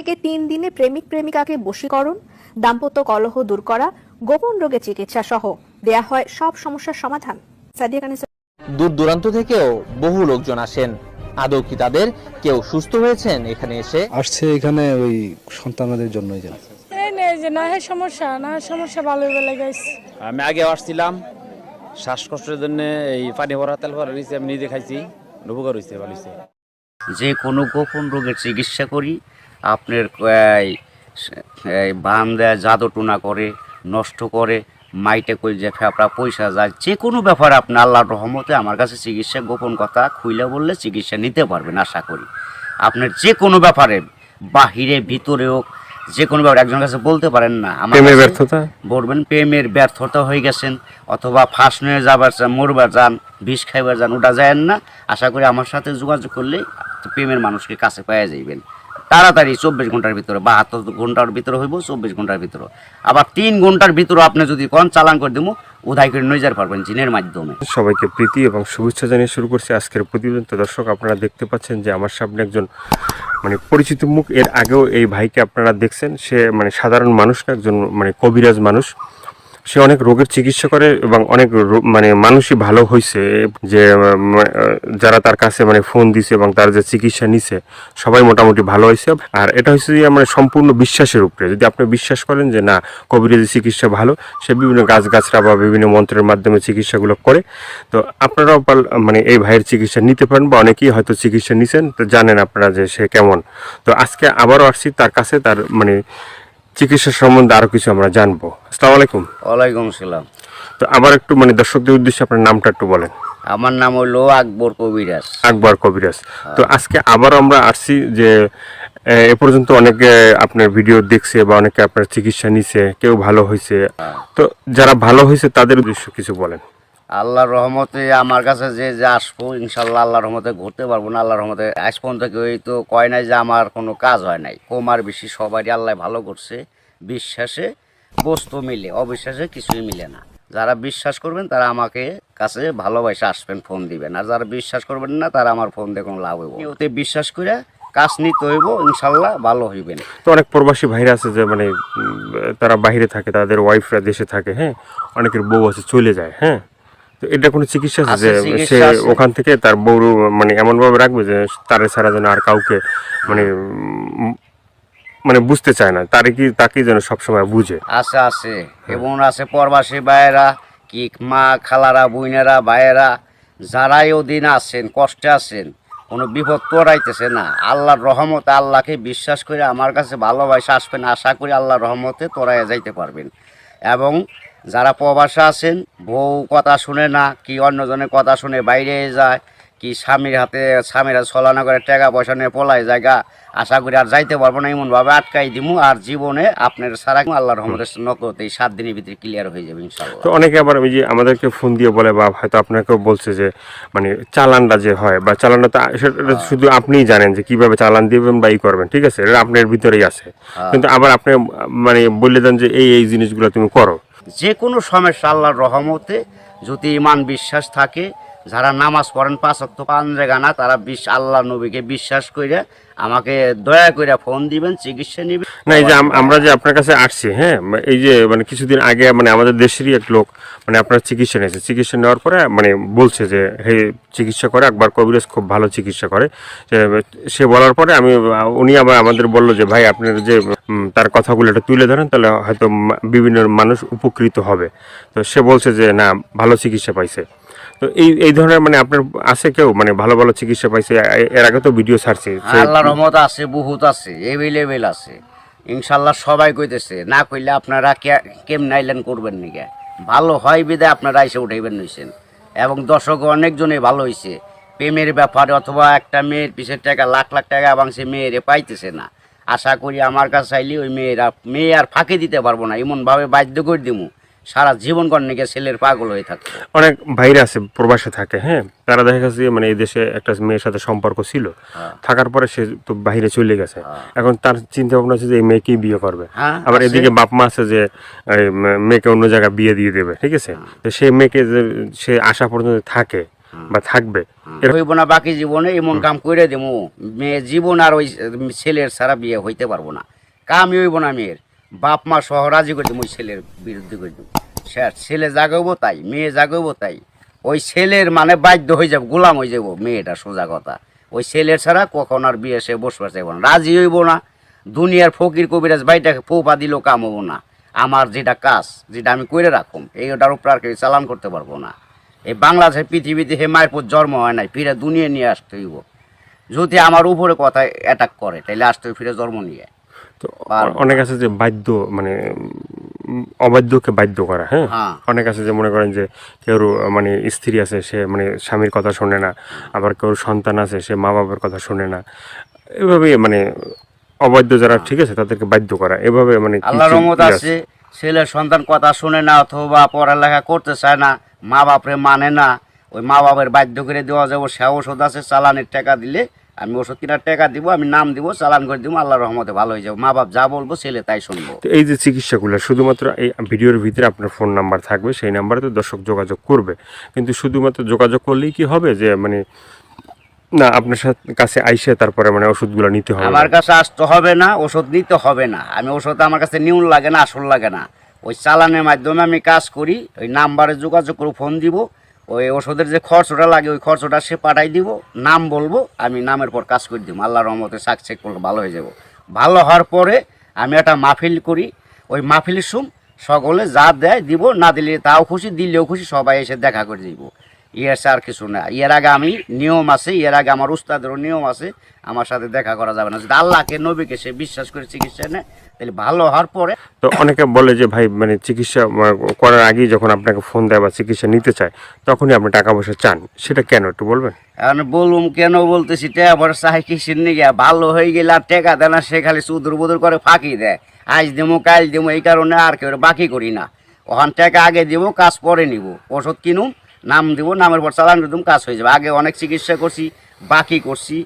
থেকে 3 দিনে প্রেমিক প্রেমিকাকে বশীকরণ, দাম্পত্য কলহ দূর করা, গোপন রোগের চিকিৎসা সহ দেয়া হয় সব সমস্যার সমাধান। সাদিয়া কানিসা। দূর দূরান্ত থেকেও বহু লোকজন আসেন। আদৌ কি তাদের কেউ সুস্থ হয়েছেন এখানে এসে? আসছে এখানে ওই সন্তানদের জন্যই যেন সমস্যা ভালো লাগাইছে। আমি আগে আসছিলাম শ্বাসকষ্টের জন্য, এই পানি ভরা তেল ভরা নিয়েছি, আমি নিজে খাইছি, উপকার হয়েছে, ভালো হয়েছে। যে কোনো গোপন রোগের চিকিৎসা করি। আপনার বান দেয়, জাদু টুনা করে, নষ্ট করে, মাইটে করে যে ফেপড়া পয়সা যায়, যে কোনো ব্যাপারে আপনি আল্লাহর রহমতে আমার কাছে চিকিৎসা গোপন কথা খুইলে বললে চিকিৎসা নিতে পারবেন। আশা করি আপনার যে কোনো ব্যাপারে, বাহিরে ভিতরেও যে কোনো ব্যাপারে একজনের কাছে বলতে পারেন না আমার ব্যর্থতা বলবেন, প্রেমের ব্যর্থতা হয়ে গেছেন অথবা ফাঁস নিয়ে যাবার চান, মরবার যান, বিষ খাইবার যান, ওটা যায়েন না। আশা করি আমার সাথে যোগাযোগ করলে প্রেমের মানুষকে কাছে পাওয়া যাইবেন তাড়াতাড়ি। 24 ঘন্টার ভিতরে, 72 ঘন্টার ভিতরে হইব, 24 ঘন্টার ভিতরে। আবার 3 ঘন্টার ভিতরে আপনি যদি কোন চালান করে দেবো, উধাই করে নিয়ে যেতে পারবেন জিনের মাধ্যমে। সবাইকে প্রীতি এবং শুভেচ্ছা জানিয়ে শুরু করছি আজকের প্রতিবেদন। তো দর্শক, আপনারা দেখতে পাচ্ছেন যে আমার সামনে একজন পরিচিত মুখ। এর আগেও এই ভাইকে আপনারা দেখছেন। সে সাধারণ মানুষ না, একজন কবিরাজ মানুষ। সে অনেক রোগের চিকিৎসা করে এবং অনেক মানুষই ভালো হয়েছে। যে যারা তার কাছে ফোন দিছে এবং তার যে চিকিৎসা নিছে সবাই মোটামুটি ভালো হয়েছে। আর এটা হচ্ছে যে সম্পূর্ণ বিশ্বাসের উপরে। যদি আপনি বিশ্বাস করেন যে না, কবিরাজি চিকিৎসা ভালো, সে বিভিন্ন গাছগাছরা বা বিভিন্ন মন্ত্রের মাধ্যমে চিকিৎসাগুলো করে, তো আপনারাও এই ভাইয়ের চিকিৎসা নিতে পারেন বা অনেকেই হয়তো চিকিৎসা নিছেন, তো জানেন আপনারা যে সে কেমন। তো আজকে আবারও আসছি তার কাছে, তার চিকিৎসা সম্বন্ধে আরো কিছু আমরা জানবো। আসসালামু আলাইকুম। ওয়ালাইকুম আসসালাম। তো আবার একটু দর্শকদের উদ্দেশ্যে আপনার নামটা একটু বলেন। আমার নাম হলো আকবর কবিরাজ। আকবর কবিরাজ। তো আজকে আবারও আমরা আসছি যে এ পর্যন্ত অনেকে আপনার ভিডিও দেখছে বা অনেকে আপনার চিকিৎসা নিছে, কেউ ভালো হয়েছে। তো যারা ভালো হয়েছে তাদের উদ্দেশ্য কিছু বলেন। আল্লাহর রহমতে আমার কাছে যে আসবো, ইনশাল্লাহ আল্লাহর রহমতে ঘুরতে পারবো না। আল্লাহর রহমতে আজ পর্যন্ত কেউ তো কয় নাই যে আমার কোনো কাজ হয় নাই। কমার বেশি সবারই আল্লাহ ভালো করছে। বিশ্বাসে বস্তু মিলে, অবিশ্বাসে কিছুই মিলে না। যারা বিশ্বাস করবেন তারা আমাকে কাছে ভালোবাসে আসবেন, ফোন দিবেন। আর যারা বিশ্বাস করবেন না তারা আমার ফোন দিয়ে কোনো লাভ হইব। ওতে বিশ্বাস করে কাজ নিতে হইব, ইনশাল্লাহ ভালো হইবেন। তো অনেক প্রবাসী ভাইরা আছে যে তারা বাইরে থাকে, তাদের ওয়াইফরা দেশে থাকে, হ্যাঁ, অনেকের বউ আছে চলে যায়, হ্যাঁ। তো এটা কোনো চিকিৎসা আছে যে সে ওখান থেকে তার বউ এমন ভাবে রাখবে যে তারে ছাড়া যেন আর কাউকে বুঝতে চায় না, তাকে যেন সবসময় বুঝে। আছে আছে এবং আছে প্রবাসী ভাইয়েরা, কি মা খালারা, বোনেরা, ভাইয়েরা, যারাই ওদিন আছেন, কষ্টে আছেন, কোনো বিপদ তোরাইতেছে না, আল্লাহর রহমতে আল্লাহকে বিশ্বাস করে আমার কাছে ভালোবাসা আসবেন। আশা করি আল্লাহর রহমতে তোরাইয়া যাইতে পারবেন। এবং যারা প্রবাসে আছেন, বউ কথা শুনে না, কি অন্যজনের কথা শুনে বাইরে যায়, কি স্বামীরা ছলনা করে টাকা পয়সা নিয়ে পলায় জায়গা, আশা করি আর যাইতে পারবো না, এমনভাবে আটকাই দিব। আর জীবনে আপনার সারা আল্লাহর রহমতের নগদ এই 7 দিনের ভিতরে ক্লিয়ার হয়ে যাবে ইনশাআল্লাহ। তো অনেকে আবার ওই যে আমাদেরকে ফোন দিয়ে বলে বা হয়তো আপনাকেও বলছে যে চালানটা যে হয় বা চালানটা তো সেটা শুধু আপনিই জানেন যে কিভাবে চালান দিবেন বা ই করবেন, ঠিক আছে, এটা আপনার ভিতরেই আছে। কিন্তু আবার আপনি বলে দেন যে এই জিনিসগুলো তুমি করো। যে কোনো সমস্যা আল্লাহর রহমতে যদি ইমান বিশ্বাস থাকে, যারা নামাজ পড়েন 5 ওয়াক্ত 5 জায়গা, তারা আল্লাহ নবীকে বিশ্বাস করে আমাকে দয়া করে ফোন দিবেন, চিকিৎসা নেবেন। না, এই যে আমরা যে আপনার কাছে আসছি, হ্যাঁ, এই যে কিছুদিন আগে আমাদের দেশেরই এক লোক আপনার চিকিৎসা নিয়েছে। চিকিৎসা নেওয়ার পরে বলছে যে হে, চিকিৎসা করে আকবর কবিরাজ খুব ভালো চিকিৎসা করে। সে বলার পরে উনি আবার আমাদের বললো যে ভাই, আপনার যে তার কথাগুলো একটু তুলে ধরেন, তাহলে হয়তো বিভিন্ন মানুষ উপকৃত হবে। তো সে বলছে যে না, ভালো চিকিৎসা পাইছে। তো এই ধরনের আপনার আছে কেউ ভালো ভালো চিকিৎসা পাইছে? এর আগে তো ভিডিও ছাড়ছে। আল্লাহর রহমত আছে, বহুত আছে, এভেলেবেল আছে ইনশাল্লাহ। সবাই কইতেছে, না কইলে আপনারা কেমন আইলেন করবেন নাকি? ভালো হয় বিদায় আপনারা এসে উঠাইবেন নিছেন। এবং দর্শক অনেকজনে ভালো হয়েছে প্রেমের ব্যাপারে, অথবা একটা মেয়ের পিছের টাকা লাখ লাখ টাকা এবং সে মেয়েরে পাইতেছে না। আশা করি আমার কাছে চাইলে ওই মেয়ে আর ফাঁকি দিতে পারবো না, এমনভাবে বাধ্য করে দিব সারা জীবন কর্ণিকে ছেলের পাগল হয়ে থাকে। অনেক ভাইরা আছে প্রবাসে থাকে, হ্যাঁ, তারা দেখা গেছে এই দেশে একটা মেয়ের সাথে সম্পর্ক ছিল, থাকার পরে সে তো বাইরে চলে গেছে। এখন তার চিন্তা ভাবনা আছে যে এই মেয়েকেই বিয়ে করবে। আবার এদিকে বাপ মা আছে যে মেয়েকে অন্য জায়গায় বিয়ে দিয়ে দেবে, ঠিক আছে। তো সেই মেয়েকে যে সে আসা পর্যন্ত থাকে, বা থাকবে। হইব না বাকি জীবনে এমন কাম করে দেবো, মেয়ে জীবন আর ওই ছেলের ছাড়া বিয়ে হইতে পারবো না। কামই হইব না মেয়ের, বাপ মা সহ রাজি করে দেবো ওই ছেলের বিরুদ্ধে করে দেবো। ছেলে জাগাবো তাই, মেয়ে জাগাবো তাই, ওই ছেলের মানে বাধ্য হয়ে যাবো, গোলাম হয়ে যাবো মেয়েটা, সোজা কথা। ওই ছেলের ছাড়া কখন আর বিয়ে সে বসবার চাইব না, রাজি হইব না। দুনিয়ার ফকির কবিরাজ ভাইটাকে ফোপা দিলেও কাম হবো না। আমার যেটা কাজ, যেটা আমি করে রাখুম, এইটার উপর আর কেউ চালান করতে পারবো না। এই বাংলাদেশের পৃথিবীতে হে মায়ের পর জন্ম হয় নাই, ফিরে দুনিয়া নিয়ে আসতে হইব। যদি আমার উপরে কথা অ্যাটাক করে তাহলে আসতে হইব ফিরে জন্ম নিয়ে। তো অনেক আছে যে বাধ্য, মানে অবাধ্যকে বাধ্য করা, হ্যাঁ। হ্যাঁ। অনেক আছে যে মনে করেন যে কেউ মানে স্ত্রী আছে, সে মানে স্বামীর কথা শোনে না, আবার কেউ সন্তান আছে, সে মা বাবার কথা শোনে না, এভাবে মানে অবাধ্য যারা, ঠিক আছে, তাদেরকে বাধ্য করা, এভাবে মানে কি আল্লাহর রহমত কি আছে, ছেলের সন্তান কথা শুনে না অথবা পড়ালেখা করতে চায় না, মা বাপরে মানে না, ওই মা বাবার বাধ্য করে দেওয়া যাবো। সে ওষুধ আছে, চালানের টাকা দিলে আমি ওষুধ কেনার টাকা দিব, আমি নাম দিব, চালান করে দিব, আল্লাহর রহমতে ভালো হয়ে যাবো। মা বাপ যা বলবো ছেলে তাই শুনবো। তো এই যে চিকিৎসাগুলো শুধুমাত্র এই ভিডিওর ভিতরে আপনার ফোন নাম্বার থাকবে, সেই নাম্বারে তো দর্শক যোগাযোগ করবে, কিন্তু শুধুমাত্র যোগাযোগ করলেই কি হবে যে মানে না আপনার কাছে আইসে তারপরে মানে ওষুধগুলো নিতে হবে? আমার কাছে আসতে হবে না, ওষুধ নিতে হবে না। আমি ওষুধ আমার কাছে নিউন লাগে না, আসল লাগে না। ওই চালানের মাধ্যমে আমি কাজ করি, ওই নাম্বারে যোগাযোগ করে ফোন দিব, ওই ওষুধের যে খরচটা লাগে ওই খরচটা সে পাঠাই দিব, নাম বলবো, আমি নামের পর কাজ করে দিব। আল্লাহর রহমতে সাকসেস করলে ভালো হয়ে যাব। ভালো হওয়ার পরে আমি একটা মাহফিল করি, ওই মাহফিলের সকলে যা দেয় দিব, না দিলে তাও খুশি, দিলেও খুশি, সবাই এসে দেখা করে দিব। ইয়ের আর কিছু না। এর আগে আমি নিয়ম আছে, এর আগে আমার উস্তাদেরও নিয়ম আছে, আমার সাথে দেখা করা যাবে না। যদি আল্লাহকে নবীকে সে বিশ্বাস করে চিকিৎসা নেয় তাহলে ভালো হওয়ার পরে। তো অনেকে বলে যে ভাই মানে চিকিৎসা করার আগেই যখন আপনাকে ফোন দেয় বা চিকিৎসা নিতে চায় তখনই আপনি টাকা পয়সা চান, সেটা কেন একটু বলবেন? এখন বলুম কেন বলতেছি, টাকা পয়সা চাই কিসের নিয়ে, ভালো হয়ে গেলে আর টাকা দেয় না, সে খালি সুদুর বুদুর করে ফাঁকি দেয়, আজ দেবো কাল দেবো, এই কারণে আর কেউ বাকি করি না। ওখান টাকা আগে দিব, কাজ পরে নিব, ওষুধ কিনুম, নাম দিব, নামের পর চালান করে দিম, কাজ হয়ে যাবে। আগে অনেক চিকিৎসা করছি, বাকি করছি,